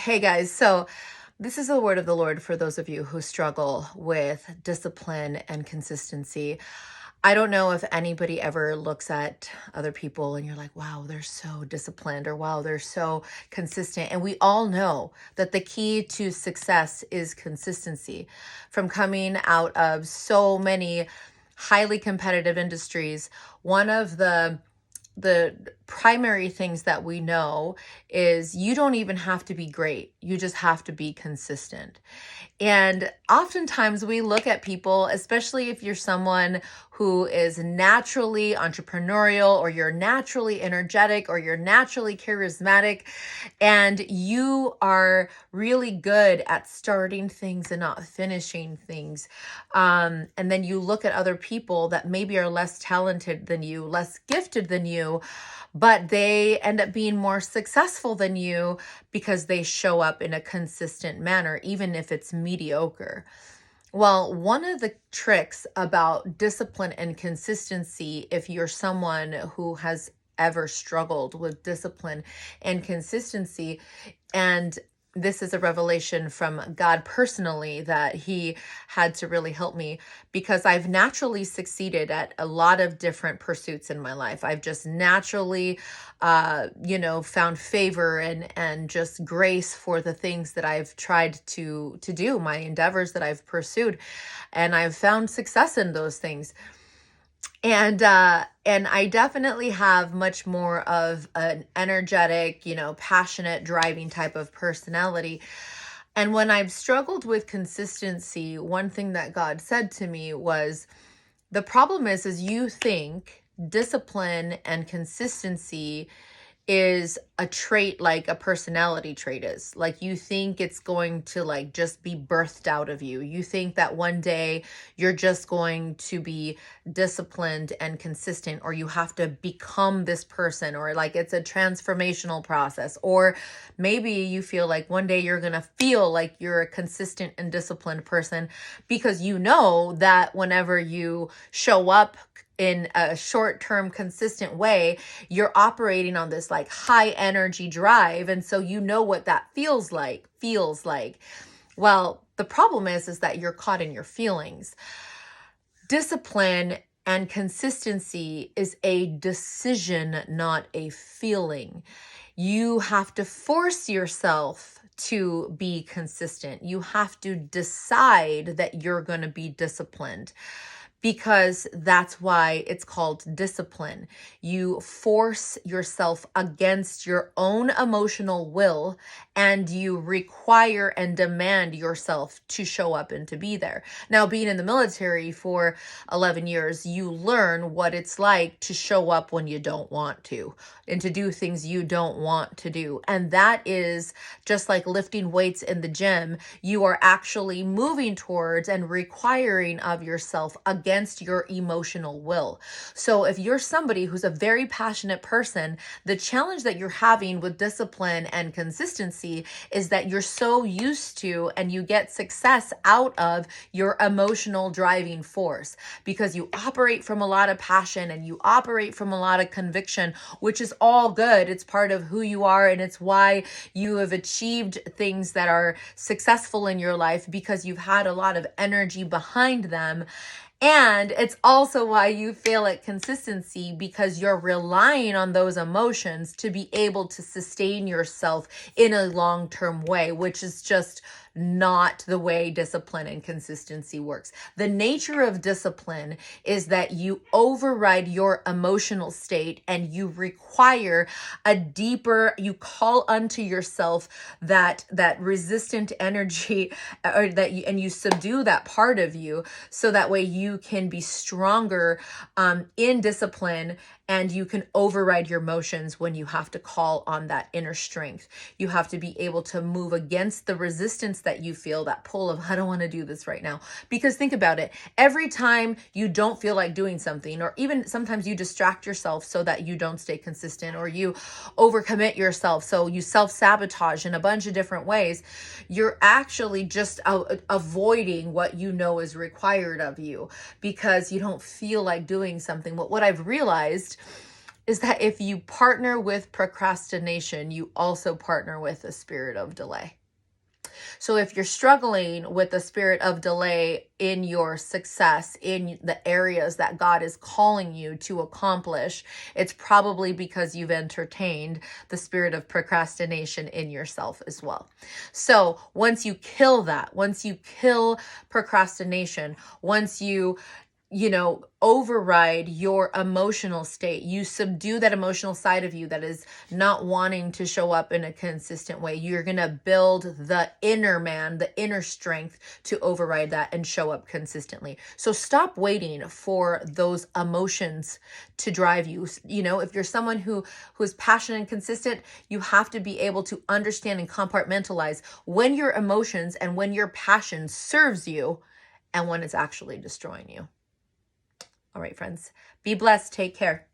Hey guys, so this is the word of the Lord for those of you who struggle with discipline and consistency. I don't know if anybody ever looks at other people and you're like, wow, they're so disciplined, or wow, they're so consistent. And we all know that the key to success is consistency. From coming out of so many highly competitive industries, one of the primary things that we know is you don't even have to be great. You just have to be consistent. And oftentimes we look at people, especially if you're someone who is naturally entrepreneurial, or you're naturally energetic, or you're naturally charismatic, and you are really good at starting things and not finishing things. And then you look at other people that maybe are less talented than you, less gifted than you, but they end up being more successful than you because they show up in a consistent manner, even if it's mediocre. Well, one of the tricks about discipline and consistency, if you're someone who has ever struggled with discipline and consistency, and this is a revelation from God personally that He had to really help me, because I've naturally succeeded at a lot of different pursuits in my life. I've just naturally, found favor and just grace for the things that I've tried to do, my endeavors that I've pursued, and I've found success in those things. And I definitely have much more of an energetic, passionate, driving type of personality. And when I've struggled with consistency, one thing that God said to me was, the problem is you think discipline and consistency is a trait like a personality trait is. Like, you think it's going to like just be birthed out of you. You think that one day you're just going to be disciplined and consistent, or you have to become this person, or like it's a transformational process. Or maybe you feel like one day you're going to feel like you're a consistent and disciplined person, because you know that whenever you show up in a short-term consistent way, you're operating on this like high energy drive, and so you know what that feels like. Well, the problem is that you're caught in your feelings. Discipline and consistency is a decision, not a feeling. You have to force yourself to be consistent. You have to decide that you're going to be disciplined, because that's why it's called discipline. You force yourself against your own emotional will, and you require and demand yourself to show up and to be there. Now, being in the military for 11 years, you learn what it's like to show up when you don't want to, and to do things you don't want to do. And that is just like lifting weights in the gym. You are actually moving towards and requiring of yourself against your emotional will. So if you're somebody who's a very passionate person, the challenge that you're having with discipline and consistency is that you're so used to, and you get success out of, your emotional driving force, because you operate from a lot of passion and you operate from a lot of conviction, which is all good. It's part of who you are, and it's why you have achieved things that are successful in your life, because you've had a lot of energy behind them. And it's also why you fail at consistency, because you're relying on those emotions to be able to sustain yourself in a long-term way, which is just not the way discipline and consistency works. The nature of discipline is that you override your emotional state, and you require a deeper, you call unto yourself that resistant energy, or and you subdue that part of you, so that way you can be stronger in discipline, and you can override your emotions when you have to call on that inner strength. You have to be able to move against the resistance that you feel, that pull of, I don't want to do this right now. Because think about it, every time you don't feel like doing something, or even sometimes you distract yourself so that you don't stay consistent, or you overcommit yourself, so you self-sabotage in a bunch of different ways, you're actually just avoiding what you know is required of you, because you don't feel like doing something. But what I've realized is that if you partner with procrastination, you also partner with a spirit of delay. So if you're struggling with the spirit of delay in your success, in the areas that God is calling you to accomplish, it's probably because you've entertained the spirit of procrastination in yourself as well. So once you kill that, once you kill procrastination, once you override your emotional state. You subdue that emotional side of you that is not wanting to show up in a consistent way. You're going to build the inner man, the inner strength to override that and show up consistently. So stop waiting for those emotions to drive you. If you're someone who's passionate and consistent, you have to be able to understand and compartmentalize when your emotions and when your passion serves you and when it's actually destroying you. All right, friends, be blessed. Take care.